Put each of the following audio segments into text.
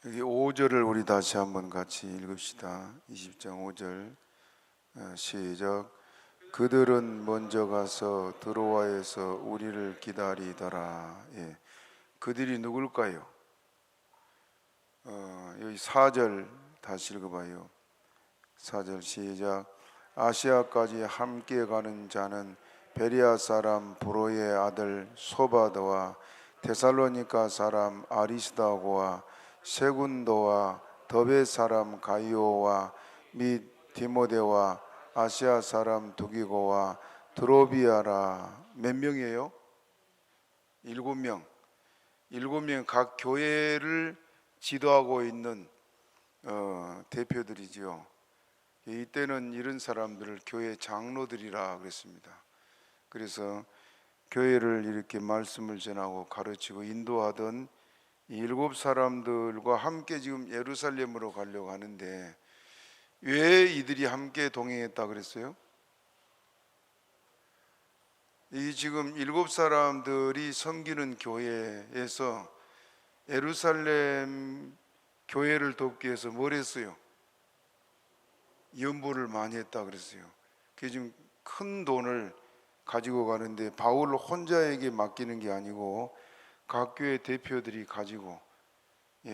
여기 5절을 우리 다시 한번 같이 읽읍시다. 20장 5절 시작. 그들은 먼저 가서 드로아에서 우리를 기다리더라. 그들이 누굴까요? 여기 4절 다시 읽어봐요. 4절 시작. 아시아까지 함께 가는 자는 베리아 사람 브로의 아들 소바드와 데살로니가 사람 아리스다고와 세군도와 더베 사람 가이오와 및 디모데와 아시아 사람 두기고와 드로비아라. 몇 명이에요? 7명. 7명 각 교회를 지도하고 있는 대표들이지요. 이때는 이런 사람들을 교회 장로들이라 그랬습니다. 그래서 교회를 이렇게 말씀을 전하고 가르치고 인도하던 이 7사람들과 함께 지금 예루살렘으로 가려고 하는데 왜 이들이 함께 동행했다 그랬어요? 이 지금 7사람들이 섬기는 교회에서 예루살렘 교회를 돕기 위해서 뭘 했어요? 연보를 많이 했다 그랬어요. 그게 지금 큰 돈을 가지고 가는데 바울 혼자에게 맡기는 게 아니고 각 교회 대표들이 가지고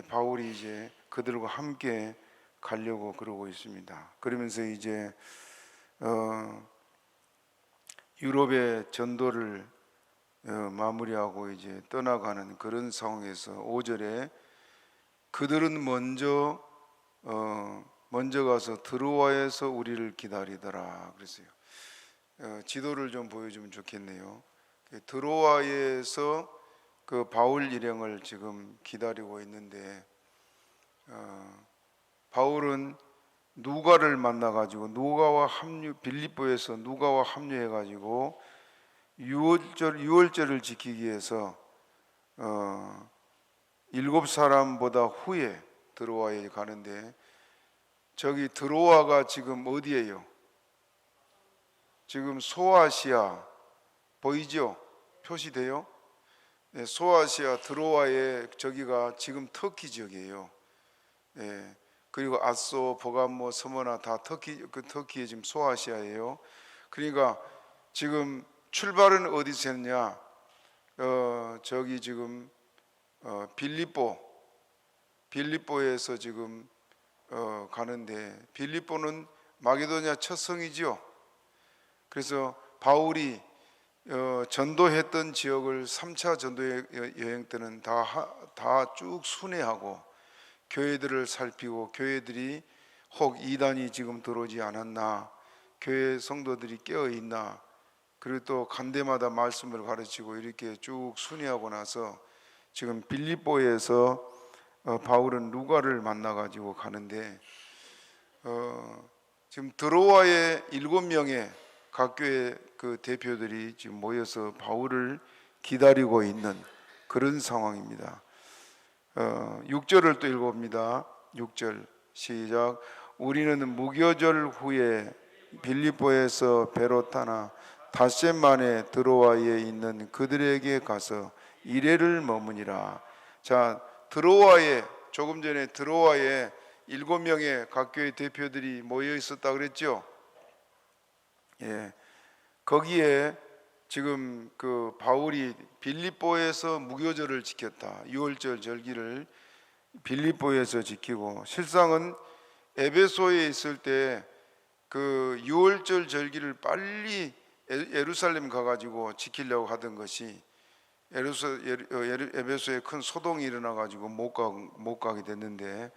바울이 이제 그들과 함께 가려고 그러고 있습니다. 그러면서 이제 유럽의 전도를 마무리하고 이제 떠나가는 그런 상황에서 5절에 그들은 먼저 가서 드로아에서 우리를 기다리더라 그랬어요. 지도를 좀 보여주면 좋겠네요. 드로아에서 그 바울 일행을 지금 기다리고 있는데 바울은 누가를 만나가지고 빌립보에서 누가와 합류해가지고 유월절을 지키기 위해서 7사람보다 후에 드로아에 가는데 저기 드로아가 지금 어디예요? 지금 소아시아 보이죠? 표시돼요? 네, 소아시아 드로아의 저기가 지금 터키 지역이에요. 그리고 아소, 버가모, 서머나 다 터키의 지금 소아시아예요. 그러니까 지금 출발은 어디서 했냐? 저기 지금 빌립보에서 지금 가는데 빌립보는 마게도냐 첫 성이죠. 그래서 바울이 전도했던 지역을 3차 전도 여행 때는 다 쭉 순회하고 교회들을 살피고 교회들이 혹 이단이 지금 들어오지 않았나, 교회 성도들이 깨어 있나, 그리고 또 간대마다 말씀을 가르치고 이렇게 쭉 순회하고 나서 지금 빌립보에서 바울은 루가를 만나가지고 가는데 지금 드로아의 7명의 각 교회 그 대표들이 지금 모여서 바울을 기다리고 있는 그런 상황입니다. 6절을 또 읽어봅니다. 6절 시작. 우리는 무교절 후에 빌립보에서 배로 타나 닷새 만에 드로아에 있는 그들에게 가서 이레를 머무니라. 자, 조금 전에 드로아에 7명의 각 교회 대표들이 모여 있었다 그랬죠. 거기에 지금 그 바울이 빌립보에서 무교절을 지켰다. 유월절 절기를 빌립보에서 지키고, 실상은 에베소에 있을 때 그 유월절 절기를 빨리 예루살렘 가가지고 지키려고 하던 것이 에베소에 큰 소동이 일어나가지고 못 가게 됐는데,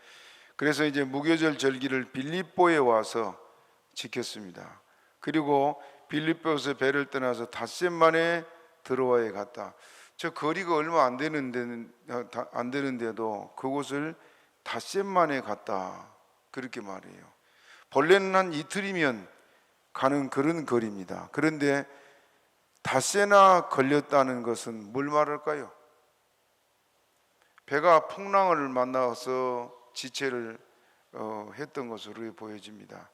그래서 이제 무교절 절기를 빌립보에 와서 지켰습니다. 그리고 빌립보에서 배를 떠나서 닷새 만에 드로아에 갔다. 저 거리가 얼마 안 되는데도 그곳을 닷새 만에 갔다, 그렇게 말해요. 본래는 한 이틀이면 가는 그런 거리입니다. 그런데 닷새나 걸렸다는 것은 뭘 말할까요? 배가 풍랑을 만나서 지체를 했던 것으로 보여집니다.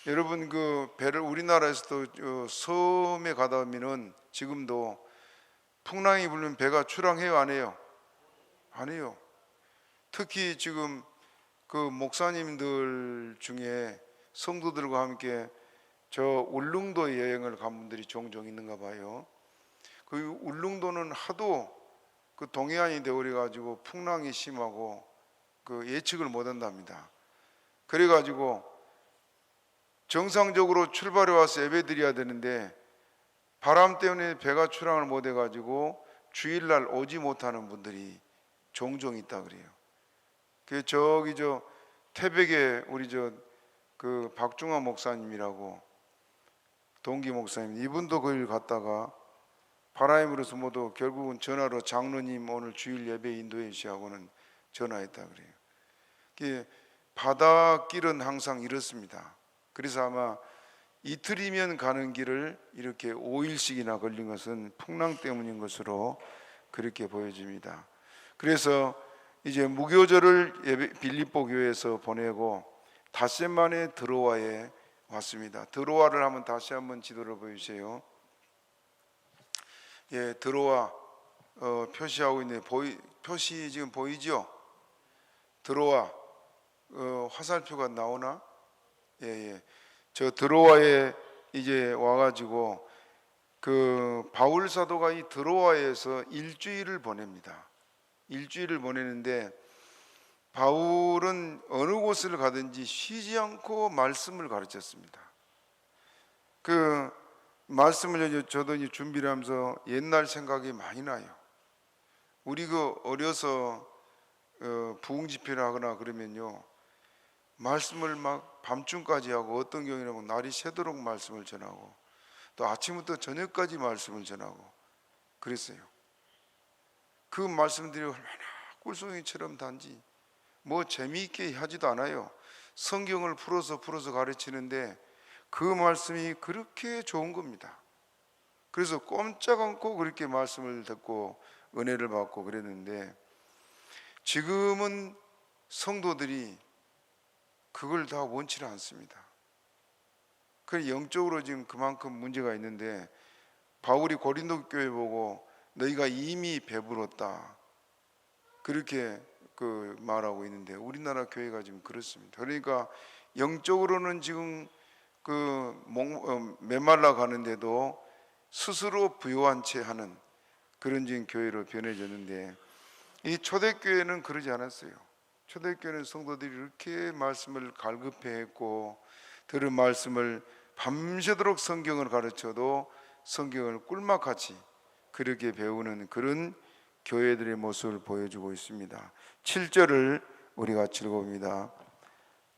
여러분, 그 배를 우리나라에서도 섬에 가다 보면은 지금도 풍랑이 불면 배가 출항해요, 안 해요? 안 해요. 특히 지금 그 목사님들 중에 성도들과 함께 저 울릉도 여행을 간 분들이 종종 있는가 봐요. 그 울릉도는 하도 그 동해안이 되어버려 가지고 풍랑이 심하고 그 예측을 못 한답니다. 그래 가지고 정상적으로 출발해 와서 예배 드려야 되는데 바람 때문에 배가 출항을 못 해가지고 주일날 오지 못하는 분들이 종종 있다 그래요. 그 저기 저 태백에 우리 저 그 박중환 목사님이라고 동기 목사님, 이분도 거길 갔다가 바람이 불어서 모두 결국은 전화로 장로님 오늘 주일 예배 인도해 주시하고는 전화했다 그래요. 그 바닷길은 항상 이렇습니다. 그래서 아마 이틀이면 가는 길을 이렇게 5일씩이나 걸린 것은 풍랑 때문인 것으로 그렇게 보여집니다. 그래서 이제 무교절을 빌립보 교회에서 보내고 닷새 만에 드로아에 왔습니다. 드로아를 한번 다시 한번 지도를 보여주세요. 예, 드로아 표시하고 있는 표시 지금 보이죠? 드로아 화살표가 나오나? 예. 저 드로아에 이제 와가지고 그 바울 사도가 이 드로아에서 일주일을 보냅니다. 일주일을 보내는데 바울은 어느 곳을 가든지 쉬지 않고 말씀을 가르쳤습니다. 그 말씀을 저도 이제 준비를 하면서 옛날 생각이 많이 나요. 우리 그 어려서 부흥 집회를 하거나 그러면요, 말씀을 막 밤중까지 하고 어떤 경우에는 날이 새도록 말씀을 전하고 또 아침부터 저녁까지 말씀을 전하고 그랬어요. 그 말씀들이 얼마나 꿀송이처럼 단지 뭐 재미있게 하지도 않아요. 성경을 풀어서 가르치는데 그 말씀이 그렇게 좋은 겁니다. 그래서 꼼짝 않고 그렇게 말씀을 듣고 은혜를 받고 그랬는데 지금은 성도들이 그걸 다 원치를 않습니다. 그 영적으로 지금 그만큼 문제가 있는데 바울이 고린도 교회 보고 너희가 이미 배불렀다 그렇게 그 말하고 있는데 우리나라 교회가 지금 그렇습니다. 그러니까 영적으로는 지금 그 메말라 가는데도 스스로 부요한 채 하는 그런 지금 교회로 변해졌는데 이 초대교회는 그러지 않았어요. 초대교회는 성도들이 이렇게 말씀을 갈급해했고 들은 말씀을 밤새도록 성경을 가르쳐도 성경을 꿀맛같이 그렇게 배우는 그런 교회들의 모습을 보여주고 있습니다. 7절을 우리 같이 읽어봅니다.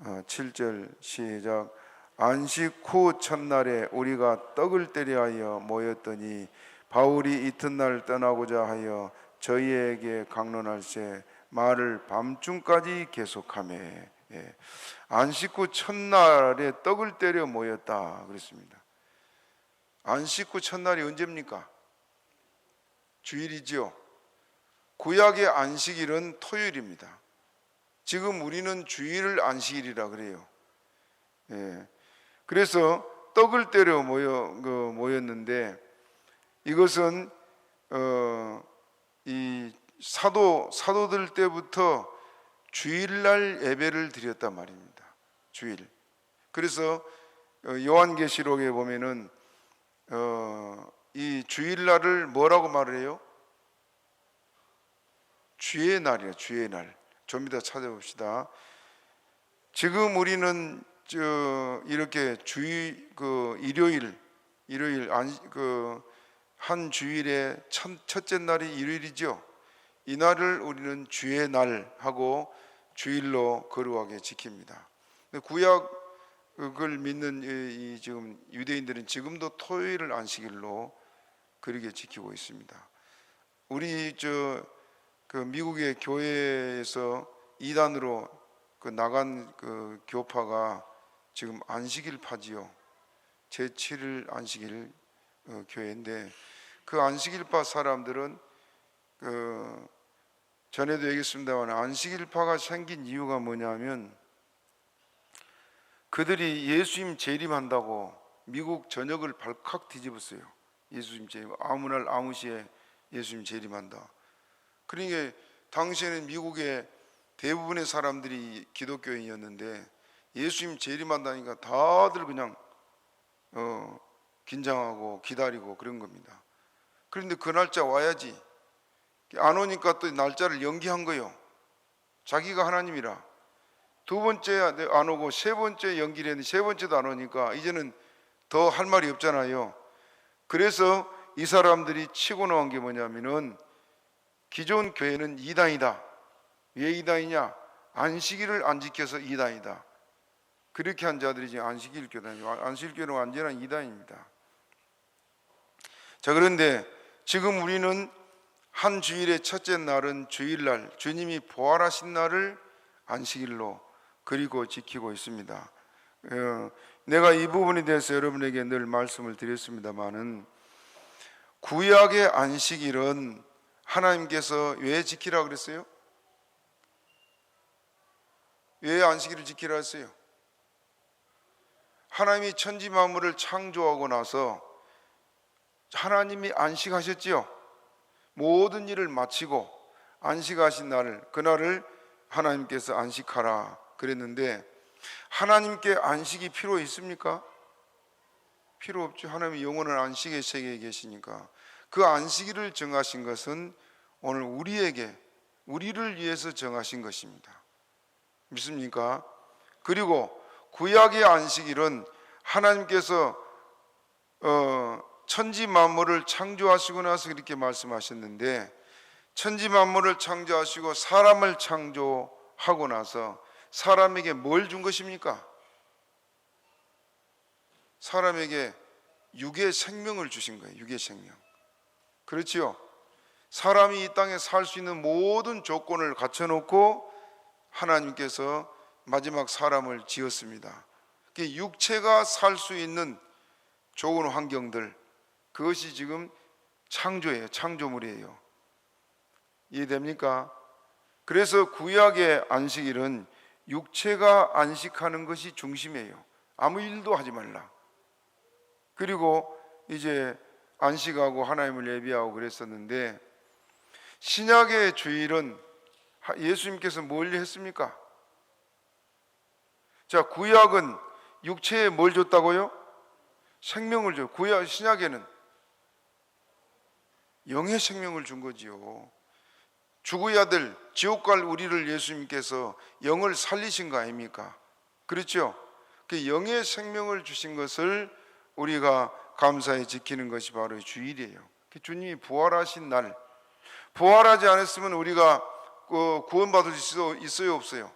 7절 시작. 안식 후 첫날에 우리가 떡을 때려 모였더니 바울이 이튿날 떠나고자 하여 저희에게 강론할세 말을 밤중까지 계속하며 안식 후 첫날에 떡을 때려 모였다 그랬습니다. 안식 후 첫날이 언제입니까? 주일이죠. 구약의 안식일은 토요일입니다. 지금 우리는 주일을 안식일이라 그래요. 그래서 떡을 때려 모였는데 이것은 이 사도들 때부터 주일날 예배를 드렸단 말입니다. 주일. 그래서 요한계시록에 보면은 이 주일날을 뭐라고 말을 해요? 주의 날이에요. 주의 날. 좀 이따 찾아봅시다. 지금 우리는 이렇게 일요일 한 주일의 첫째 날이 일요일이죠. 이 날을 우리는 주의 날 하고 주일로 거룩하게 지킵니다. 구약을 믿는 이 지금 유대인들은 지금도 토요일을 안식일로 그렇게 지키고 있습니다. 우리 그 미국의 교회에서 이단으로 나간 그 교파가 지금 안식일파지요. 제7일 안식일 교회인데 그 안식일파 사람들은 전에도 얘기했습니다만 안식일파가 생긴 이유가 뭐냐면 그들이 예수님 재림한다고 미국 전역을 발칵 뒤집었어요. 예수님 재림, 아무 날 아무 시에 예수님 재림한다. 그러니까 당시에는 미국에 대부분의 사람들이 기독교인이었는데 예수님 재림한다니까 다들 그냥 긴장하고 기다리고 그런 겁니다. 그런데 그 날짜 와야지. 안 오니까 또 날짜를 연기한 거예요. 자기가 하나님이라. 두 번째 안 오고 세 번째 연기를 했는데 세 번째도 안 오니까 이제는 더 할 말이 없잖아요. 그래서 이 사람들이 치고 나온 게 뭐냐면은 기존 교회는 이단이다. 왜 이단이냐? 안식일을 안 지켜서 이단이다. 그렇게 한 자들이 지금 안식일 교단이고, 안식일교는 완전한 이단입니다. 자, 그런데 지금 우리는 한 주일의 첫째 날은 주일날, 주님이 부활하신 날을 안식일로 그리고 지키고 있습니다. 내가 이 부분에 대해서 여러분에게 늘 말씀을 드렸습니다마는 구약의 안식일은 하나님께서 왜 지키라 그랬어요? 왜 안식일을 지키라 했어요? 하나님이 천지 만물을 창조하고 나서 하나님이 안식하셨지요. 모든 일을 마치고 안식하신 날을, 그날을 하나님께서 안식하라 그랬는데 하나님께 안식이 필요 있습니까? 필요 없죠. 하나님이 영원한 안식의 세계에 계시니까. 그 안식일을 정하신 것은 오늘 우리를 위해서 정하신 것입니다. 믿습니까? 그리고 구약의 안식일은 하나님께서 천지 만물을 창조하시고 나서 이렇게 말씀하셨는데, 천지 만물을 창조하시고 사람을 창조하고 나서 사람에게 뭘 준 것입니까? 사람에게 육의 생명을 주신 거예요. 육의 생명. 그렇지요? 사람이 이 땅에 살 수 있는 모든 조건을 갖춰놓고 하나님께서 마지막 사람을 지었습니다. 육체가 살 수 있는 좋은 환경들, 그것이 지금 창조예요. 창조물이에요. 이해됩니까? 그래서 구약의 안식일은 육체가 안식하는 것이 중심이에요. 아무 일도 하지 말라. 그리고 이제 안식하고 하나님을 예비하고 그랬었는데, 신약의 주일은 예수님께서 뭘 했습니까? 자, 구약은 육체에 뭘 줬다고요? 생명을 줘. 신약에는 영의 생명을 준 거지요. 죽어야 될 지옥 갈 우리를 예수님께서 영을 살리신 거 아닙니까? 그렇죠? 그 영의 생명을 주신 것을 우리가 감사히 지키는 것이 바로 주일이에요. 주님이 부활하신 날, 부활하지 않았으면 우리가 구원받을 수 있어요, 없어요?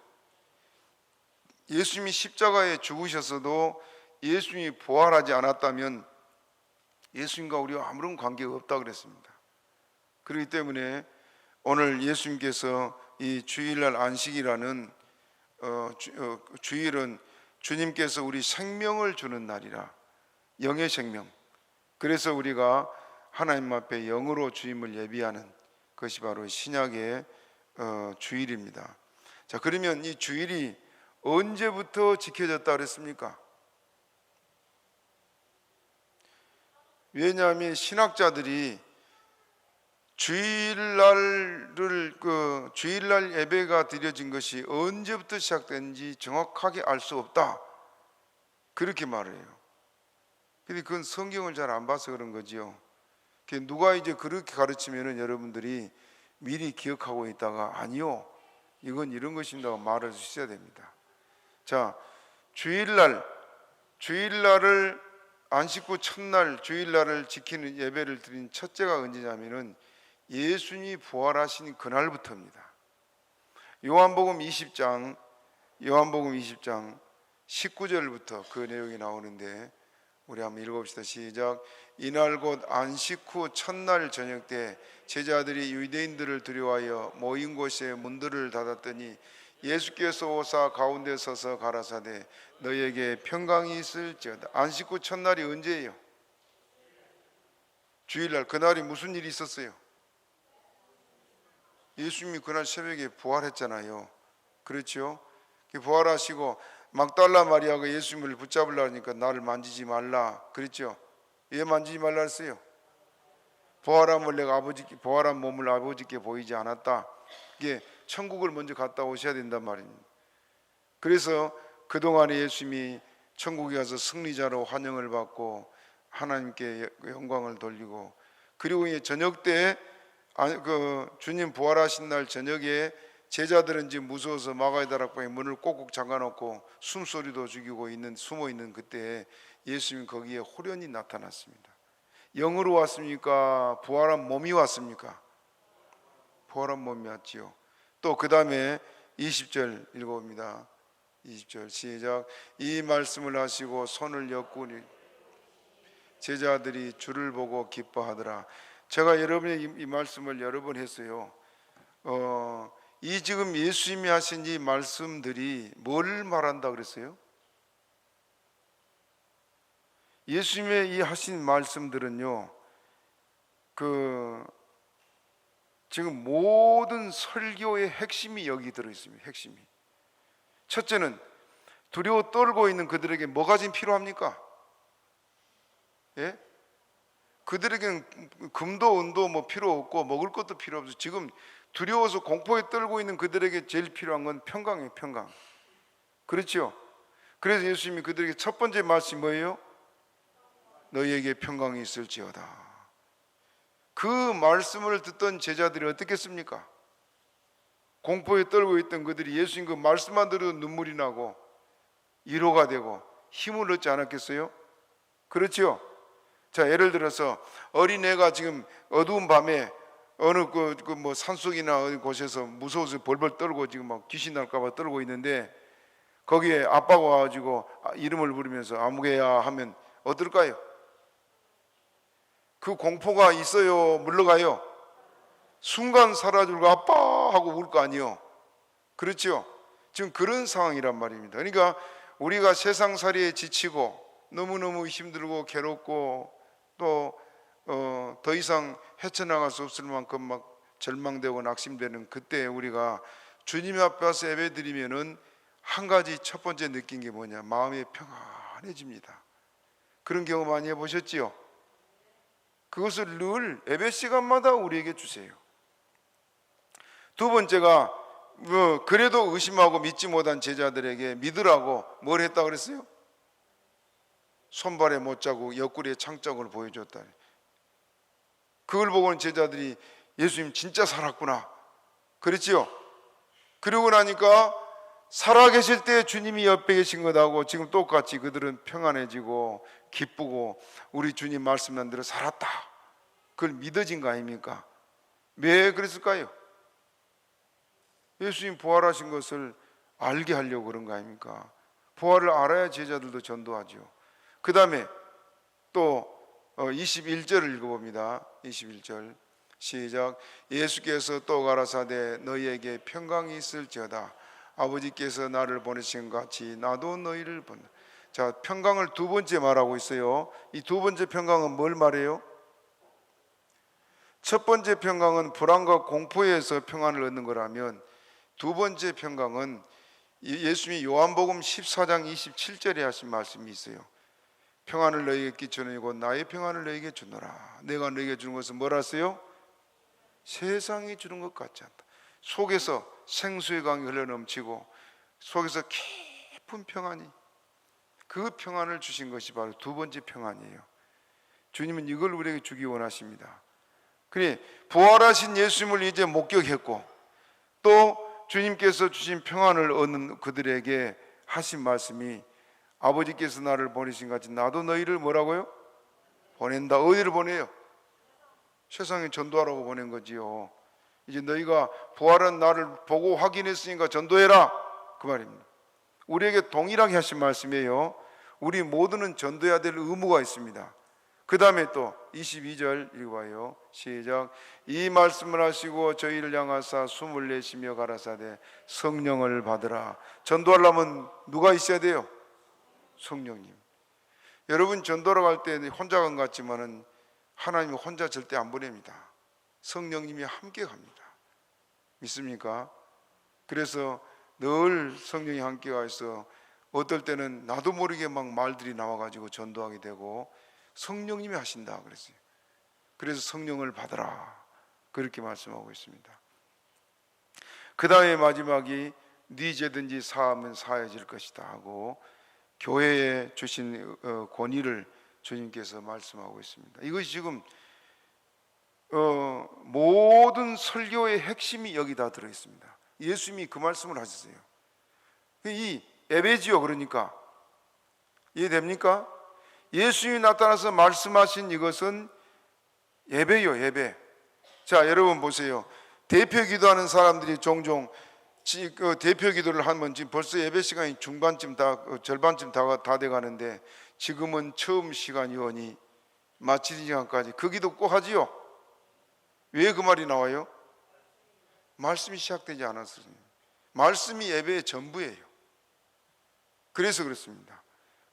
예수님이 십자가에 죽으셨어도 예수님이 부활하지 않았다면 예수님과 우리와 아무런 관계가 없다 그랬습니다. 그렇기 때문에 오늘 예수님께서 이 주일날 안식이라는 주일은 주님께서 우리 생명을 주는 날이라, 영의 생명. 그래서 우리가 하나님 앞에 영으로 주임을 예비하는 것이 바로 신약의 주일입니다. 자, 그러면 이 주일이 언제부터 지켜졌다 그랬습니까? 왜냐하면 신학자들이 주일날 예배가 드려진 것이 언제부터 시작됐는지 정확하게 알 수 없다, 그렇게 말해요. 근데 그건 성경을 잘 안 봐서 그런 거지요. 누가 이제 그렇게 가르치면은 여러분들이 미리 기억하고 있다가 아니요, 이건 이런 것입니다 말할 수 있어야 됩니다. 자, 주일날을 안식 후 첫날 주일날을 지키는 예배를 드린 첫째가 언제냐면은 예수님이 부활하신 그날부터입니다. 요한복음 20장 19절부터 그 내용이 나오는데 우리 한번 읽어봅시다. 시작. 이날 곧 안식 후 첫날 저녁 때 제자들이 유대인들을 두려워하여 모인 곳에 문들을 닫았더니 예수께서 오사 가운데 서서 가라사대 너희에게 평강이 있을지어다. 안식 후 첫날이 언제예요? 주일날. 그날이 무슨 일이 있었어요? 예수님이 그날 새벽에 부활했잖아요. 그렇죠? 부활하시고 막달라 마리아가 예수님을 붙잡으려고 하니까 나를 만지지 말라 그랬죠? 왜 만지지 말라 했어요? 부활한 몸을 아버지께 보이지 않았다. 이게 천국을 먼저 갔다 오셔야 된단 말입니다. 그래서 그동안에 예수님이 천국에 가서 승리자로 환영을 받고 하나님께 영광을 돌리고, 그리고 이제 저녁 때 주님 부활하신 날 저녁에 제자들은 이제 무서워서 마가의 다락방에 문을 꼭꼭 잠가놓고 숨소리도 죽이고 숨어 있는 그때 예수님이 거기에 호련히 나타났습니다. 영으로 왔습니까? 부활한 몸이 왔습니까? 부활한 몸이 왔지요. 또 그 다음에 20절 읽어봅니다. 20절 시작. 이 말씀을 하시고 손을 엮으니 제자들이 주를 보고 기뻐하더라. 제가 여러분의 이 말씀을 여러 번 했어요. 이 지금 예수님이 하신 이 말씀들이 뭘 말한다 그랬어요? 예수님의 이 하신 말씀들은요, 지금 모든 설교의 핵심이 여기 들어있습니다. 핵심이. 첫째는 두려워 떨고 있는 그들에게 뭐가 지금 필요합니까? 예? 그들에게는 금도 은도 뭐 필요 없고 먹을 것도 필요 없어. 지금 두려워서 공포에 떨고 있는 그들에게 제일 필요한 건 평강이에요. 평강. 그렇죠? 그래서 예수님이 그들에게 첫 번째 말씀이 뭐예요? 너희에게 평강이 있을지어다. 그 말씀을 듣던 제자들이 어떻겠습니까? 공포에 떨고 있던 그들이 예수님 그 말씀만 들어도 눈물이 나고 위로가 되고 힘을 얻지 않았겠어요? 그렇죠? 자, 예를 들어서 어린애가 지금 어두운 밤에 어느 뭐 산속이나 어디 곳에서 무서워서 벌벌 떨고 지금 막 귀신 날까봐 떨고 있는데 거기에 아빠가 와가지고 이름을 부르면서 아무개야 하면 어떨까요? 그 공포가 있어요? 물러가요? 순간 사라지고 아빠 하고 울 거 아니요? 그렇죠? 지금 그런 상황이란 말입니다. 그러니까 우리가 세상살이에 지치고 너무너무 힘들고 괴롭고 또 더 이상 헤쳐나갈 수 없을 만큼 막 절망되고 낙심되는 그때 우리가 주님 앞에서 예배드리면은 한 가지 첫 번째 느낀 게 뭐냐? 마음이 평안해집니다. 그런 경험 많이 해보셨지요? 그것을 늘 예배 시간마다 우리에게 주세요. 두 번째가 그래도 의심하고 믿지 못한 제자들에게 믿으라고 뭘 했다 그랬어요? 손발에 못자국 옆구리에 창자국을 보여줬다. 그걸 보고는 제자들이 예수님 진짜 살았구나 그랬지요. 그러고 나니까 살아계실 때 주님이 옆에 계신 것하고 지금 똑같이 그들은 평안해지고 기쁘고 우리 주님 말씀한 대로 살았다, 그걸 믿어진 거 아닙니까? 왜 그랬을까요? 예수님 부활하신 것을 알게 하려고 그런 거 아닙니까? 부활을 알아야 제자들도 전도하죠. 그 다음에 또 21절을 읽어봅니다. 21절 시작. 예수께서 또 가라사대 너희에게 평강이 있을지어다. 아버지께서 나를 보내신 같이 나도 너희를 보내. 자, 평강을 두 번째 말하고 있어요. 이 두 번째 평강은 뭘 말해요? 첫 번째 평강은 불안과 공포에서 평안을 얻는 거라면 두 번째 평강은 예수님이 요한복음 14장 27절에 하신 말씀이 있어요. 평안을 너희에게 끼치노니 곧 나의 평안을 너희에게 주노라. 내가 너희에게 주는 것은 뭐라 했어요? 세상이 주는 것 같지 않다. 속에서 생수의 강이 흘러넘치고 속에서 깊은 평안이, 그 평안을 주신 것이 바로 두 번째 평안이에요. 주님은 이걸 우리에게 주기 원하십니다. 그래, 부활하신 예수님을 이제 목격했고 또 주님께서 주신 평안을 얻는 그들에게 하신 말씀이 아버지께서 나를 보내신 같이 나도 너희를 뭐라고요? 보낸다. 어디를 보내요? 세상에 전도하라고 보낸 거지요. 이제 너희가 부활한 나를 보고 확인했으니까 전도해라, 그 말입니다. 우리에게 동일하게 하신 말씀이에요. 우리 모두는 전도해야 될 의무가 있습니다. 그 다음에 또 22절 읽어봐요. 시작. 이 말씀을 하시고 저희를 향하사 숨을 내쉬며 가라사대 성령을 받으라. 전도하려면 누가 있어야 돼요? 성령님. 여러분 전도로 갈 때 혼자 간 것 같지만은 하나님이 혼자 절대 안 보냅니다. 성령님이 함께 갑니다. 믿습니까? 그래서 늘 성령이 함께 가서 어떨 때는 나도 모르게 막 말들이 나와가지고 전도하게 되고 성령님이 하신다 그랬어요. 그래서 성령을 받으라 그렇게 말씀하고 있습니다. 그 다음에 마지막이 네 죄든지 사하면 사해질 것이다 하고 교회에 주신 권위를 주님께서 말씀하고 있습니다. 이것이 지금 모든 설교의 핵심이 여기 다 들어있습니다. 예수님이 그 말씀을 하셨어요. 이 예배지요. 그러니까 이해됩니까? 예수님이 나타나서 말씀하신 이것은 예배요, 예배. 자, 여러분 보세요. 대표 기도하는 사람들이 종종 대표 기도를 하면 지금 벌써 예배 시간이 중반쯤 절반쯤 다 돼가는데 지금은 처음 시간이오니 마치는 시간까지 그 기도 꼭 하지요. 왜 그 말이 나와요? 말씀이 시작되지 않았어요. 말씀이 예배의 전부예요. 그래서 그렇습니다.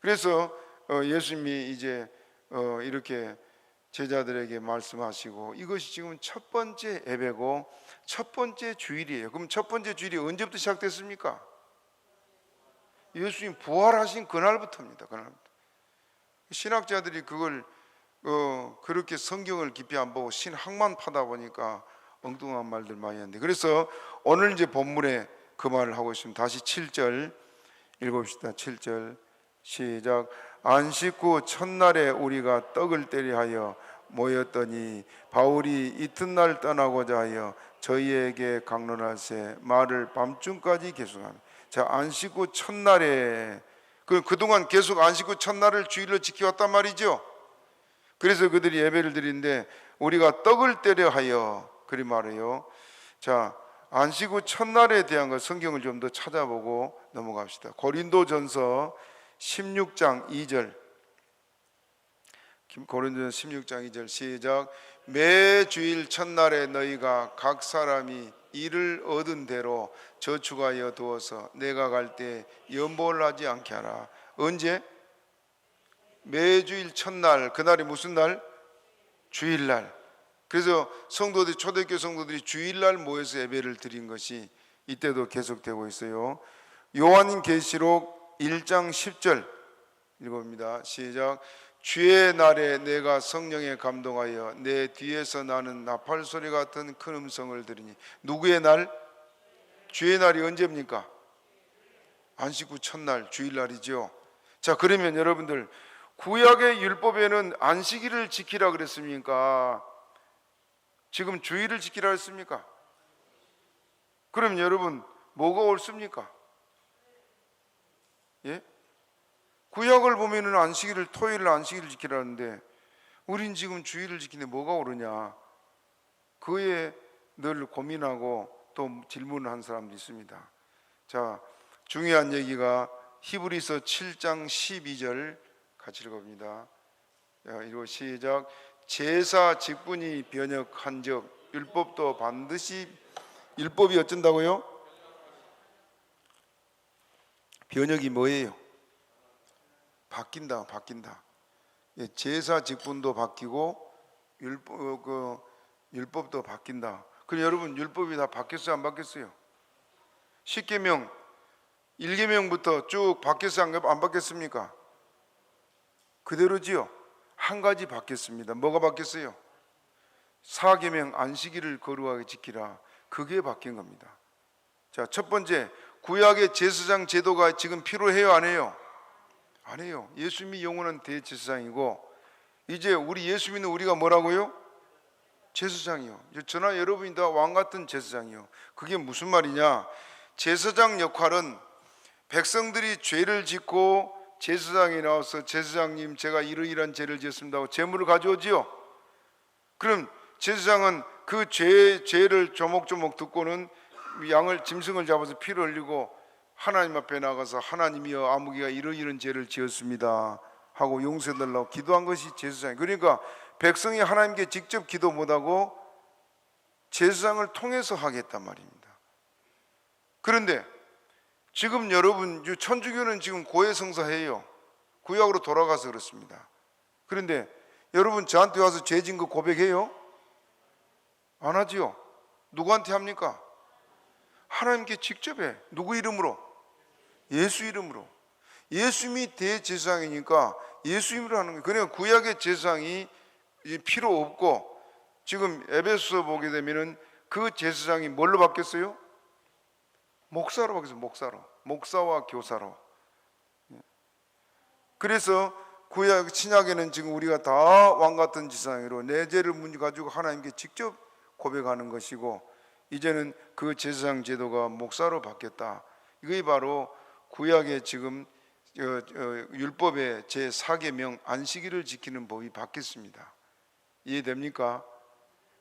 그래서 예수님이 이제 이렇게 제자들에게 말씀하시고 이것이 지금 첫 번째 예배고 첫 번째 주일이에요. 그럼 첫 번째 주일이 언제부터 시작됐습니까? 예수님 부활하신 그날부터입니다. 그날부터. 신학자들이 그걸 그렇게 성경을 깊이 안 보고 신학만 파다 보니까 엉뚱한 말들 많이 하는데, 그래서 오늘 이제 본문에 그 말을 하고 있습니다. 다시 7절 읽읍시다. 7절 시작. 안식 후 첫날에 우리가 떡을 때려 하여 모였더니 바울이 이튿날 떠나고자 하여 저희에게 강론할새 말을 밤중까지 계속합니다. 자, 안식 후 첫날에 그동안 계속 안식 후 첫날을 주일로 지켜왔단 말이죠. 그래서 그들이 예배를 드리는데 우리가 떡을 때려 하여 그리 말해요. 자, 안식 후 첫날에 대한 것 성경을 좀 더 찾아보고 넘어갑시다. 고린도전서 16장 2절 고린도전서 16장 2절 시작. 매 주일 첫날에 너희가 각 사람이 일을 얻은 대로 저축하여 두어서 내가 갈 때 연보를 하지 않게 하라. 언제? 매주일 첫날. 그날이 무슨 날? 주일날. 그래서 성도들, 초대교회 성도들이 주일날 모여서 예배를 드린 것이 이때도 계속되고 있어요. 요한계시록 1장 10절 읽어봅니다. 시작. 주의 날에 내가 성령에 감동하여 내 뒤에서 나는 나팔 소리 같은 큰 음성을 들으니. 누구의 날? 주의 날이 언제입니까? 안식 후 첫날, 주일날이죠. 자, 그러면 여러분들 구약의 율법에는 안식일을 지키라 그랬습니까? 지금 주일을 지키라 했습니까? 그럼 여러분 뭐가 옳습니까? 예? 구약을 보면은 안식일을 토요일 안식일을 지키라는데 우린 지금 주일을 지키는데 뭐가 옳으냐? 그에 늘 고민하고 또 질문을 한 사람도 있습니다. 자, 중요한 얘기가 히브리서 7장 12절 같이 읽어봅니다. 이거 시작. 제사 직분이 변역한즉 율법도 반드시. 율법이 어쩐다고요? 변역이 뭐예요? 바뀐다. 제사 직분도 바뀌고 율법도 바뀐다. 그럼 여러분 율법이 다 바뀌었어요? 안 바뀌었어요? 10계명 1계명부터 쭉 바뀌었어요? 안 바뀌었습니까? 그대로지요. 한 가지 바뀌었습니다. 뭐가 바뀌었어요? 4계명 안식일을 거룩하게 지키라. 그게 바뀐 겁니다. 자, 첫 번째, 구약의 제사장 제도가 지금 필요해요? 안 해요? 안 해요. 예수님이 영원한 대제사장이고 이제 우리 예수 믿는 우리가 뭐라고요? 제사장이요. 저나 여러분이 다 왕같은 제사장이요. 그게 무슨 말이냐? 제사장 역할은 백성들이 죄를 짓고 제사장이 나와서 제사장님 제가 이러이러한 죄를 지었습니다 하고 제물을 가져오지요. 그럼 제사장은 그 죄를 조목조목 듣고는 양을 짐승을 잡아서 피를 흘리고 하나님 앞에 나가서 하나님이여 아무개가 이러이러한 죄를 지었습니다 하고 용서해달라고 기도한 것이 제사장. 그러니까 백성이 하나님께 직접 기도 못하고 제사장을 통해서 하겠단 말입니다. 그런데 지금 여러분 천주교는 지금 고해성사해요. 구약으로 돌아가서 그렇습니다. 그런데 여러분 저한테 와서 죄 진 거 고백해요? 안 하지요. 누구한테 합니까? 하나님께 직접 해. 누구 이름으로? 예수 이름으로. 예수님이 대제사장이니까 예수 이름으로 하는 거예요. 그러니까 구약의 제사장이 필요 없고 지금 에베소서 보게 되면은 그 제사장이 뭘로 바뀌었어요? 목사로 바뀌었어요. 목사로. 목사와 교사로. 그래서 구약 신약에는 지금 우리가 다 왕같은 지상으로 내 죄를 문제 가지고 하나님께 직접 고백하는 것이고, 이제는 그 제사장 제도가 목사로 바뀌었다. 이게 바로 구약의 지금 율법의 제4계명 안식일을 지키는 법이 바뀌었습니다. 이해됩니까?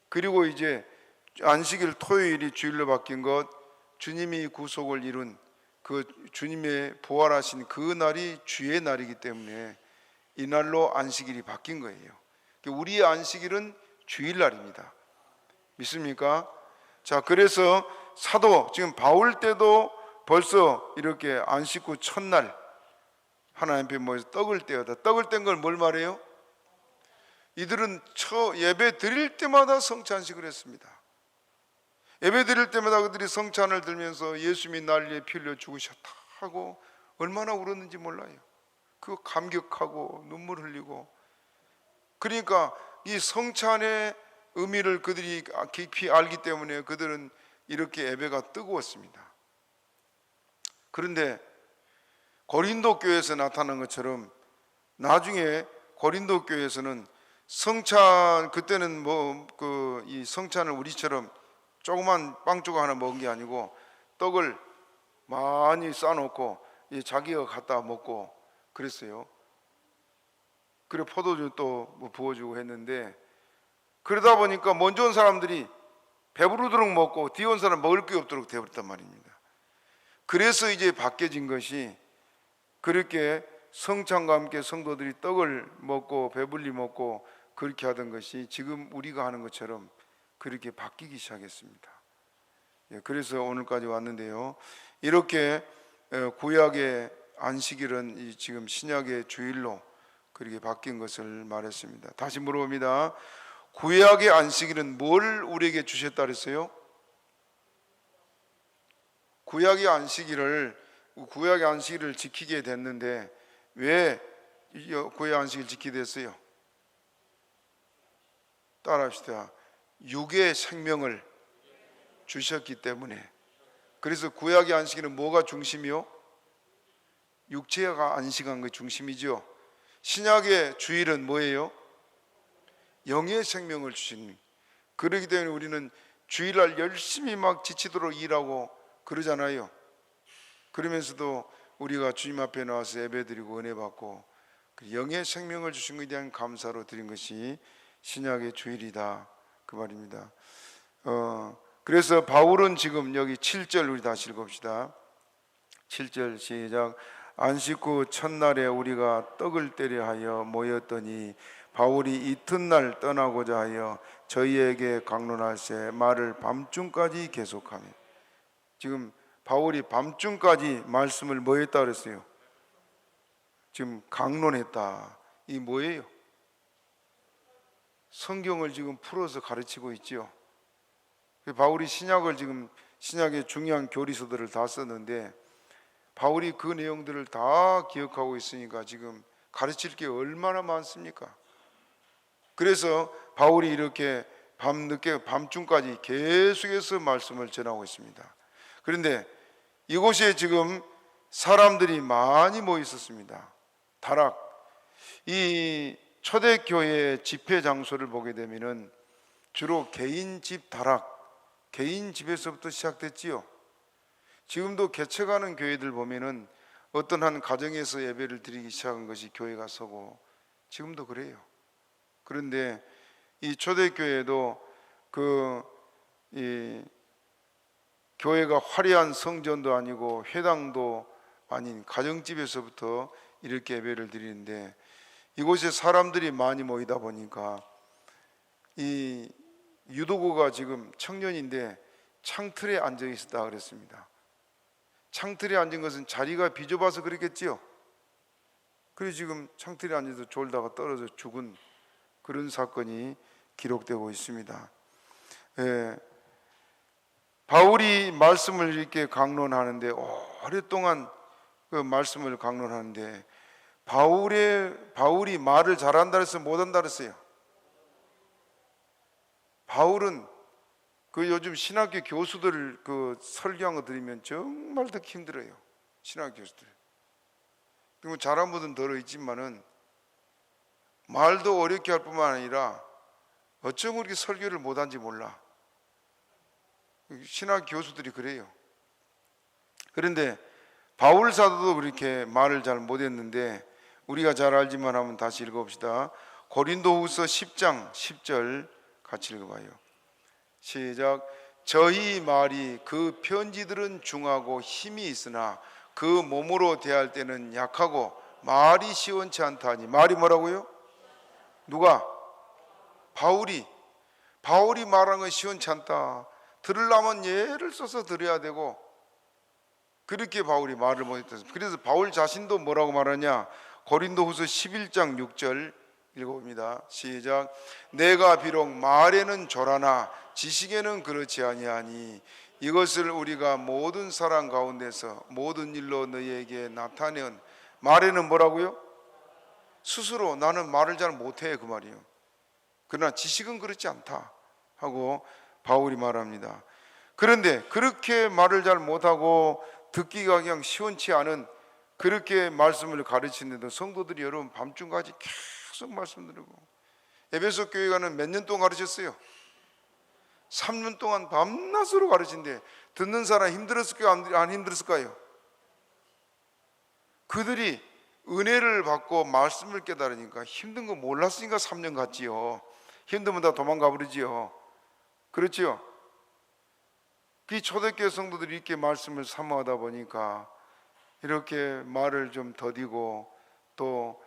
그리고 이제 안식일 토요일이 주일로 바뀐 것, 주님이 구속을 이룬 그 주님의 부활하신 그 날이 주의 날이기 때문에 이 날로 안식일이 바뀐 거예요. 우리의 안식일은 주일날입니다. 믿습니까? 자, 그래서 사도 지금 바울 때도 벌써 이렇게 안 씻고 첫날 하나님 앞에 모여서 떡을 떼어다. 떡을 뗀 걸 뭘 말해요? 이들은 예배 드릴 때마다 성찬식을 했습니다. 예배 드릴 때마다 그들이 성찬을 들면서 예수님이 날 위해 피 흘려 죽으셨다 하고 얼마나 울었는지 몰라요. 그 감격하고 눈물 흘리고. 그러니까 이 성찬의 의미를 그들이 깊이 알기 때문에 그들은 이렇게 예배가 뜨거웠습니다. 그런데 고린도 교회에서 나타난 것처럼 나중에 고린도 교회에서는 성찬, 그때는 이 성찬을 우리처럼 조그만 빵 조각 하나 먹은 게 아니고 떡을 많이 싸놓고 자기가 갖다 먹고 그랬어요. 그리고 포도주 또 부어주고 했는데, 그러다 보니까 먼저 온 사람들이 배부르도록 먹고 뒤에 온 사람 먹을 게 없도록 되어버렸단 말입니다. 그래서 이제 바뀌어진 것이, 그렇게 성찬과 함께 성도들이 떡을 먹고 배불리 먹고 그렇게 하던 것이 지금 우리가 하는 것처럼 그렇게 바뀌기 시작했습니다. 그래서 오늘까지 왔는데요, 이렇게 구약의 안식일은 지금 신약의 주일로 그렇게 바뀐 것을 말했습니다. 다시 물어봅니다. 구약의 안식일은 뭘 우리에게 주셨다 그랬어요? 구약의 안식일을 지키게 됐는데 왜 구약의 안식일 지키게 됐어요? 따라합시다. 육의 생명을 주셨기 때문에. 그래서 구약의 안식일은 뭐가 중심이요? 육체가 안식한 게 중심이죠. 신약의 주일은 뭐예요? 영의 생명을 주신. 그렇기 때문에 우리는 주일날 열심히 막 지치도록 일하고 그러잖아요. 그러면서도 우리가 주님 앞에 나와서 예배드리고 은혜 받고 영의 생명을 주신 것에 대한 감사로 드린 것이 신약의 주일이다, 그 말입니다. 그래서 바울은 지금 여기 7절 우리 다시 읽읍시다. 7절 시작. 안식 후 첫날에 우리가 떡을 떼려 하여 모였더니 바울이 이튿날 떠나고자 하여 저희에게 강론할새 말을 밤중까지 계속하며. 지금 바울이 밤중까지 말씀을 뭐 했다 그랬어요? 지금 강론했다. 이 뭐예요? 성경을 지금 풀어서 가르치고 있지요. 바울이 신약의 중요한 교리서들을 다 썼는데 바울이 그 내용들을 다 기억하고 있으니까 지금 가르칠 게 얼마나 많습니까? 그래서 바울이 이렇게 밤중까지 계속해서 말씀을 전하고 있습니다. 그런데 이곳에 지금 사람들이 많이 모여 있었습니다. 다락. 이 초대교회 집회 장소를 보게 되면은 주로 개인 집 다락, 개인 집에서부터 시작됐지요. 지금도 개척하는 교회들 보면은 어떤 한 가정에서 예배를 드리기 시작한 것이 교회가 서고 지금도 그래요. 그런데 이 초대교회도 이 교회가 화려한 성전도 아니고 회당도 아닌 가정집에서부터 이렇게 예배를 드리는데 이곳에 사람들이 많이 모이다 보니까 이 유도구가 지금 청년인데 창틀에 앉아 있었다 그랬습니다. 창틀에 앉은 것은 자리가 비좁아서 그랬겠지요. 그래서 지금 창틀에 앉아서 졸다가 떨어져 죽은 그런 사건이 기록되고 있습니다. 바울이 말씀을 이렇게 강론하는데 오랫동안 그 말씀을 강론하는데 바울이 말을 잘한다 그랬어요? 못한다 그랬어요? 바울은 그 요즘 신학교 교수들 그 설교한 거 들으면 정말 듣기 힘들어요. 신학교 교수들. 그리고 잘한 분은 들어 있지만은 말도 어렵게 할 뿐만 아니라 어쩜 그렇게 설교를 못한지 몰라. 신학 교수들이 그래요. 그런데 바울 사도도 그렇게 말을 잘 못했는데 우리가 잘 알지만 한번 다시 읽어봅시다. 고린도후서 10장 10절 같이 읽어봐요. 시작. 저희 말이 그 편지들은 중하고 힘이 있으나 그 몸으로 대할 때는 약하고 말이 시원치 않다니. 말이 뭐라고요? 누가? 바울이 말한 건 시원치 않다. 들으려면 예를 써서 들어야 되고, 그렇게 바울이 말을 못했다. 그래서 바울 자신도 뭐라고 말하냐? 고린도후서 11장 6절 읽어봅니다. 시작. 내가 비록 말에는 조라나 지식에는 그렇지 아니하니 이것을 우리가 모든 사람 가운데서 모든 일로 너희에게 나타내온. 말에는 뭐라고요? 스스로 나는 말을 잘 못해, 그 말이에요. 그러나 지식은 그렇지 않다 하고 바울이 말합니다. 그런데 그렇게 말을 잘 못하고 듣기가 그냥 시원치 않은 그렇게 말씀을 가르치는데도 성도들이 여러분 밤중까지 계속 말씀 드리고, 에베소 교회가는 몇 년 동안 가르쳤어요? 3년 동안 밤낮으로 가르친데 듣는 사람 힘들었을까요? 안 힘들었을까요? 그들이 은혜를 받고 말씀을 깨달으니까 힘든 거 몰랐으니까 3년 갔지요. 힘들면 다 도망가 버리지요. 그렇지요? 그 초대교회 성도들이 이렇게 말씀을 사모하다 보니까 이렇게 말을 좀 더디고 또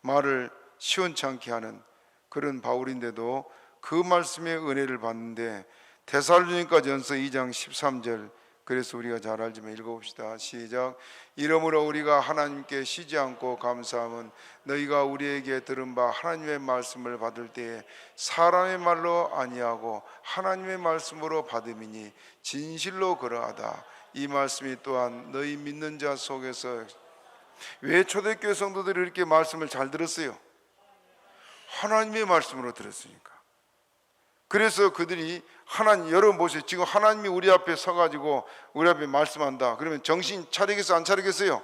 말을 시원치 않게 하는 그런 바울인데도 그 말씀의 은혜를 받는데, 데살로니가전서 2장 13절, 그래서 우리가 잘 알지만 읽어봅시다. 시작. 이러므로 우리가 하나님께 쉬지 않고 감사함은 너희가 우리에게 들은 바 하나님의 말씀을 받을 때에 사람의 말로 아니하고 하나님의 말씀으로 받음이니 진실로 그러하다. 이 말씀이 또한 너희 믿는 자 속에서. 왜 초대교회 성도들이 이렇게 말씀을 잘 들었어요? 하나님의 말씀으로 들었으니까. 그래서 그들이 하나님, 여러분 보세요. 지금 하나님이 우리 앞에 서가지고 우리 앞에 말씀한다. 그러면 정신 차리겠어요? 안 차리겠어요?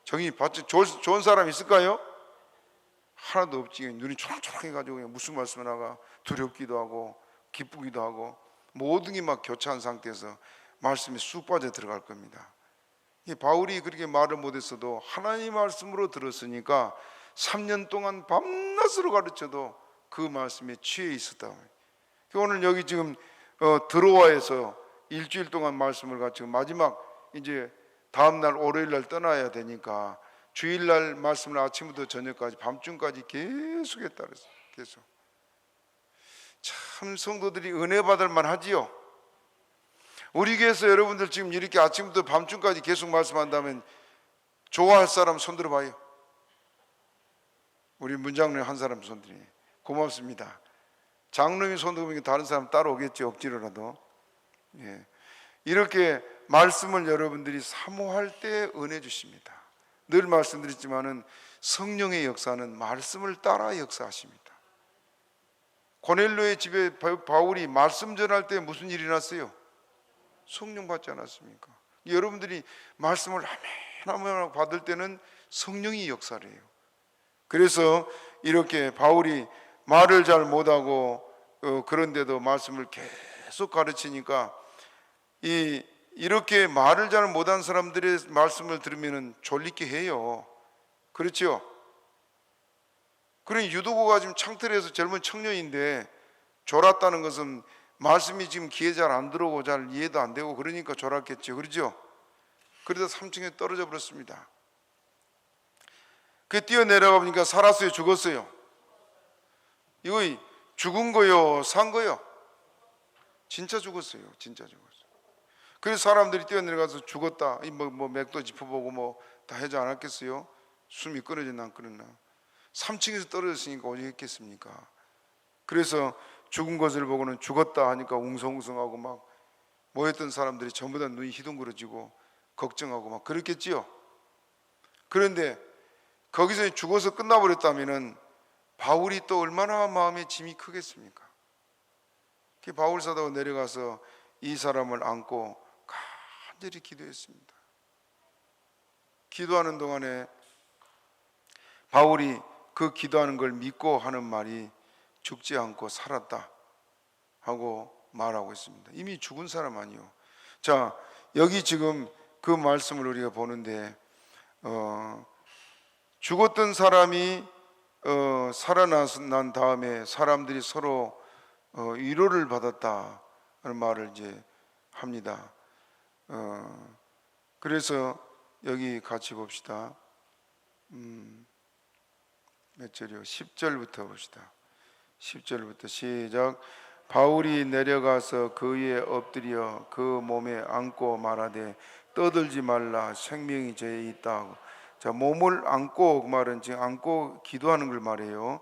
정신 받지 좋은 사람 있을까요? 하나도 없지. 눈이 초록초록해가지고 무슨 말씀을 하가 두렵기도 하고 기쁘기도 하고 모든 게 막 교차한 상태에서 말씀이 쑥 빠져 들어갈 겁니다. 바울이 그렇게 말을 못했어도 하나님 말씀으로 들었으니까 3년 동안 밤낮으로 가르쳐도 그 말씀에 취해 있었다. 오늘 여기 지금 드로아에서 일주일 동안 말씀을 가지고 마지막 이제 다음날 월요일날 떠나야 되니까 주일날 말씀을 아침부터 저녁까지 밤중까지 계속 했다 그랬어요. 계속. 참 성도들이 은혜 받을 만하지요. 우리 교회에서 여러분들 지금 이렇게 아침부터 밤중까지 계속 말씀한다면 좋아할 사람 손 들어봐요. 우리 문장로님 한 사람 손 들이. 고맙습니다. 장로님이 손 들으면 다른 사람 따라오겠지, 억지로라도. 예. 이렇게 말씀을 여러분들이 사모할 때 은혜 주십니다. 늘 말씀드렸지만은 성령의 역사는 말씀을 따라 역사하십니다. 고넬료의 집에 바울이 말씀 전할 때 무슨 일이 났어요? 성령 받지 않았습니까? 여러분들이 말씀을 하나하나 받을 때는 성령이 역사를 해요. 그래서 이렇게 바울이 말을 잘 못하고 그런데도 말씀을 계속 가르치니까 이렇게 말을 잘 못한 사람들의 말씀을 들으면 졸리게 해요. 그렇죠? 그러니 유도구가 지금 창틀에서 젊은 청년인데 졸았다는 것은 말씀이 지금 귀에 잘 안 들어오고 잘 이해도 안 되고 그러니까 졸았겠죠. 그렇죠? 그래서 3층에 떨어져 버렸습니다. 그 뛰어내려가 보니까 살았어요? 죽었어요? 이거 죽은 거요? 산 거요? 진짜 죽었어요. 진짜 죽었어요. 그래서 사람들이 뛰어내려가서 죽었다. 뭐 맥도 짚어보고 뭐 다 하지 않았겠어요? 숨이 끊어졌나 안 끊었나? 3층에서 떨어졌으니까 어디 했겠습니까? 그래서 죽은 것을 보고는 죽었다 하니까 웅성웅성하고 막 모였던 사람들이 전부 다 눈이 희둥그러지고 걱정하고 막 그랬겠지요. 그런데 거기서 죽어서 끝나버렸다면은 바울이 또 얼마나 마음의 짐이 크겠습니까? 바울 사도가 내려가서 이 사람을 안고 간절히 기도했습니다. 기도하는 동안에 바울이 그 기도하는 걸 믿고 하는 말이 죽지 않고 살았다 하고 말하고 있습니다. 이미 죽은 사람 아니요. 자, 여기 지금 그 말씀을 우리가 보는데 죽었던 사람이 살아난 다음에 사람들이 서로 위로를 받았다 하는 말을 이제 합니다. 그래서 여기 같이 봅시다. 몇 절이요? 10절부터 봅시다. 10절부터 시작. 바울이 내려가서 그 위에 엎드려 그 몸에 안고 말하되 떠들지 말라, 생명이 저에 있다 하고. 자, 몸을 안고, 그 말은 지금 안고 기도하는 걸 말해요.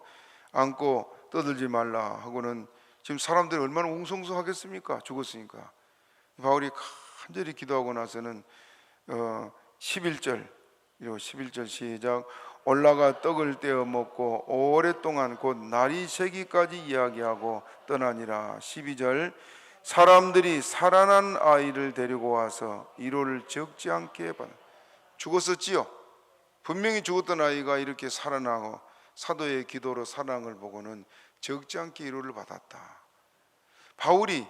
안고 떠들지 말라 하고는 지금 사람들이 얼마나 웅성성하겠습니까? 죽었으니까. 바울이 간절히 기도하고 나서는 11절, 이러고 11절 시작. 올라가 떡을 떼어 먹고 오랫동안 곧 날이 새기까지 이야기하고 떠나니라. 12절. 사람들이 살아난 아이를 데리고 와서 위로를 적지 않게 받아. 죽었었지요. 분명히 죽었던 아이가 이렇게 살아나고 사도의 기도로 살아난 걸 보고는 적지 않게 위로를 받았다. 바울이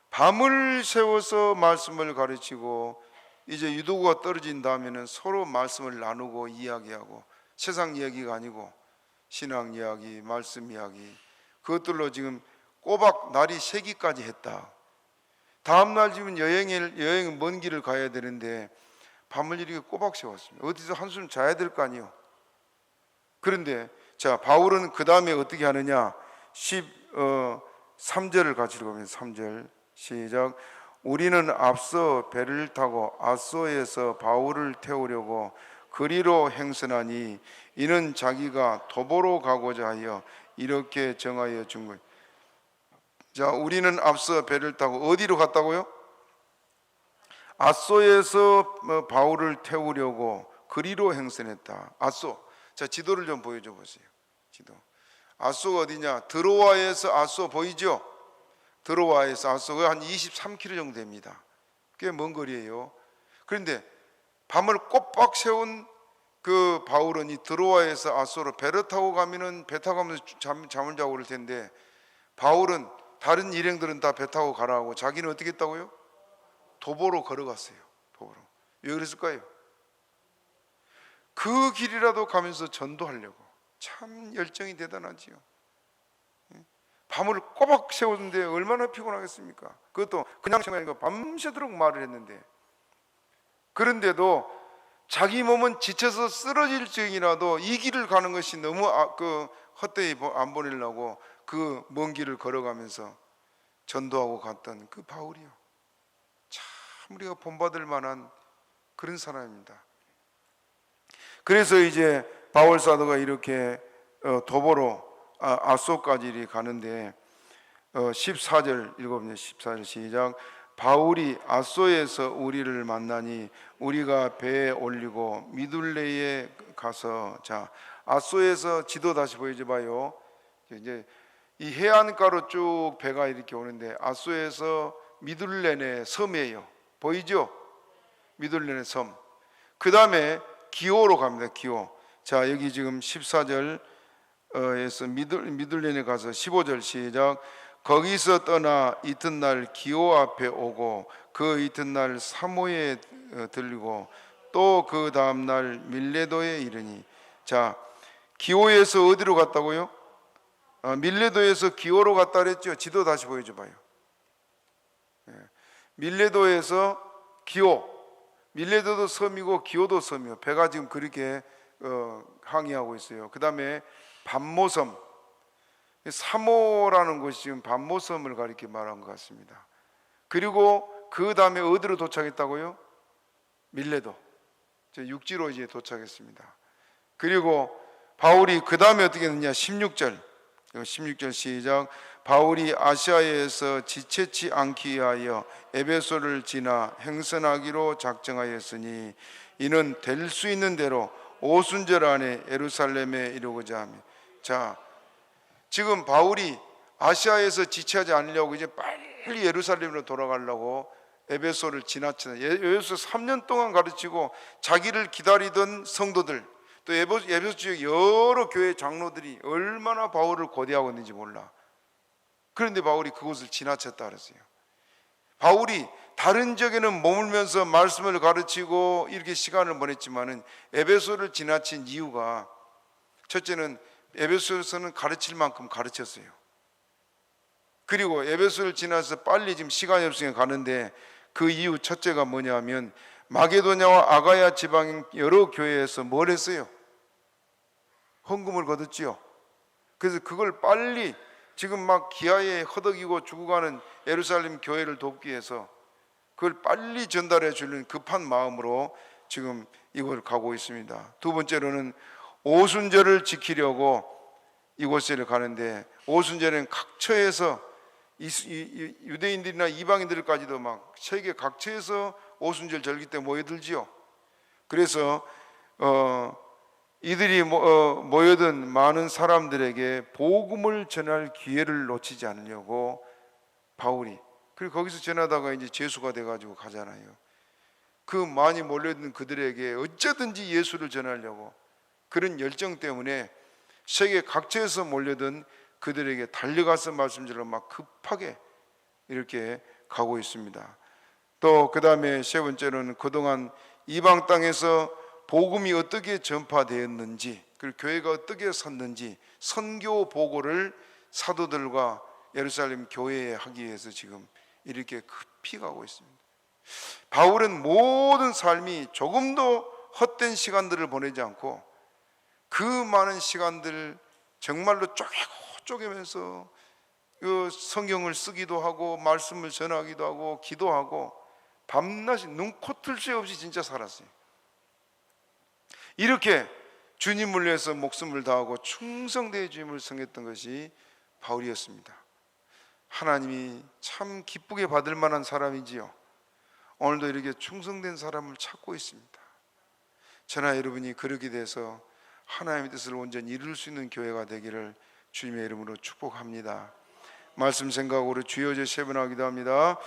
밤을 새워서 말씀을 가르치고 이제 유도구가 떨어진 다음에는 서로 말씀을 나누고 이야기하고, 세상 이야기가 아니고 신앙 이야기, 말씀 이야기, 그것들로 지금 꼬박 날이 새기까지 했다. 다음날 지금 여행 먼 길을 가야 되는데 밤을 이렇게 꼬박 세웠습니다. 어디서 한숨 자야 될 거 아니에요. 그런데 자, 바울은 그 다음에 어떻게 하느냐. 13절을 같이 읽어보면 3절 시작. 우리는 앞서 배를 타고 아소에서 바울을 태우려고 그리로 행선하니 이는 자기가 도보로 가고자 하여 이렇게 정하여 준 거예요. 자, 우리는 앞서 배를 타고 어디로 갔다고요? 아소에서 바울을 태우려고 그리로 행선했다. 아소. 자, 지도를 좀 보여줘 보세요. 지도. 아소가 어디냐? 드로아에서 아소 보이죠? 드로아에서 아소가 한 23km 정도 됩니다. 꽤 먼 거리예요. 그런데 밤을 꼬박 세운 그 바울은 이 드로아에서 아소로 배를 타고 가면은 배 타고 가면서 잠을 자고 그럴 텐데, 바울은 다른 일행들은 다 배 타고 가라고, 자기는 어떻게 했다고요? 도보로 걸어갔어요. 도보로. 왜 그랬을까요? 그 길이라도 가면서 전도하려고. 참 열정이 대단하지요. 밤을 꼬박 세웠는데 얼마나 피곤하겠습니까? 그것도 그냥 생각하니까 밤새도록 말을 했는데, 그런데도 자기 몸은 지쳐서 쓰러질 적이라도 이 길을 가는 것이 너무 헛되이 안 보내려고 그 먼 길을 걸어가면서 전도하고 갔던 그 바울이요. 참 우리가 본받을 만한 그런 사람입니다. 그래서 이제 바울 사도가 이렇게 도보로 아소까지 가는데 14절 읽어보면 14절 시작. 바울이 아소에서 우리를 만나니 우리가 배에 올리고 미둘레에 가서, 자, 아소에서 지도 다시 보여줘 봐요. 이제 이 해안가로 쭉 배가 이렇게 오는데 아소에서 미둘레네 섬이에요. 보이죠? 미둘레네 섬. 그 다음에 기오로 갑니다. 기오. 자, 여기 지금 14절에서 미둘레네 가서 15절 시작. 거기서 떠나 이튿날 기오 앞에 오고 그 이튿날 사모에 들리고 또 그 다음날 밀레도에 이르니. 자, 기오에서 어디로 갔다고요? 밀레도에서 기오로 갔다 그랬죠. 지도 다시 보여줘 봐요. 밀레도에서 기오. 밀레도도 섬이고 기오도 섬이요. 배가 지금 그렇게 항해하고 있어요. 그 다음에 밤모섬. 사모라는 곳이 지금 밤모섬을 가리켜 말한 것 같습니다. 그리고 그 다음에 어디로 도착했다고요? 밀레도. 육지로 이제 도착했습니다. 그리고 바울이 그 다음에 어떻게 했느냐? 16절 시작. 바울이 아시아에서 지체치 않기 위하여 에베소를 지나 행선하기로 작정하였으니 이는 될 수 있는 대로 오순절 안에 예루살렘에 이르고자 하며. 자, 지금 바울이 아시아에서 지체하지 않으려고 이제 빨리 빨리 예루살렘으로 돌아가려고 에베소를 지나치는, 에베소 3년 동안 가르치고 자기를 기다리던 성도들, 또 에베소 지역 여러 교회 장로들이 얼마나 바울을 고대하고 있는지 몰라. 그런데 바울이 그곳을 지나쳤다 그랬어요. 바울이 다른 지역에는 머물면서 말씀을 가르치고 이렇게 시간을 보냈지만은 에베소를 지나친 이유가, 첫째는 에베소에서는 가르칠 만큼 가르쳤어요. 그리고 에베소를 지나서 빨리 지금 시간이 없으니까 가는데, 그 이유 첫째가 뭐냐면 마게도냐와 아가야 지방 여러 교회에서 뭘 했어요? 헌금을 거뒀지요. 그래서 그걸 빨리 지금 막 기아에 허덕이고 죽어가는 예루살렘 교회를 돕기 위해서 그걸 빨리 전달해 주는 급한 마음으로 지금 이걸 가고 있습니다. 두 번째로는 오순절을 지키려고 이곳을 가는데, 오순절은 각처에서 유대인들이나 이방인들까지도 막 세계 각처에서 오순절 절기 때 모여들지요. 그래서 이들이 모여든 많은 사람들에게 복음을 전할 기회를 놓치지 않으려고 바울이, 그리고 거기서 전하다가 이제 재수가 돼가지고 가잖아요. 그 많이 몰려든 그들에게 어쩌든지 예수를 전하려고, 그런 열정 때문에 세계 각처에서 몰려든 그들에게 달려가서 말씀드리러 막 급하게 이렇게 가고 있습니다. 또 그 다음에 세 번째로는 그동안 이방 땅에서 복음이 어떻게 전파되었는지, 그리고 교회가 어떻게 섰는지 선교 보고를 사도들과 예루살렘 교회에 하기 위해서 지금 이렇게 급히 가고 있습니다. 바울은 모든 삶이 조금도 헛된 시간들을 보내지 않고 그 많은 시간들 정말로 쪼개면서 그 성경을 쓰기도 하고 말씀을 전하기도 하고 기도하고 밤낮이 눈코 뜰 새 없이 진짜 살았어요. 이렇게 주님을 위해서 목숨을 다하고 충성되어 주님을 섬겼던 것이 바울이었습니다. 하나님이 참 기쁘게 받을 만한 사람이지요. 오늘도 이렇게 충성된 사람을 찾고 있습니다. 저나 여러분이 그렇게 돼서 하나님의 뜻을 온전히 이룰 수 있는 교회가 되기를 주님의 이름으로 축복합니다. 말씀 생각으로 주여 제 세분하기도 합니다.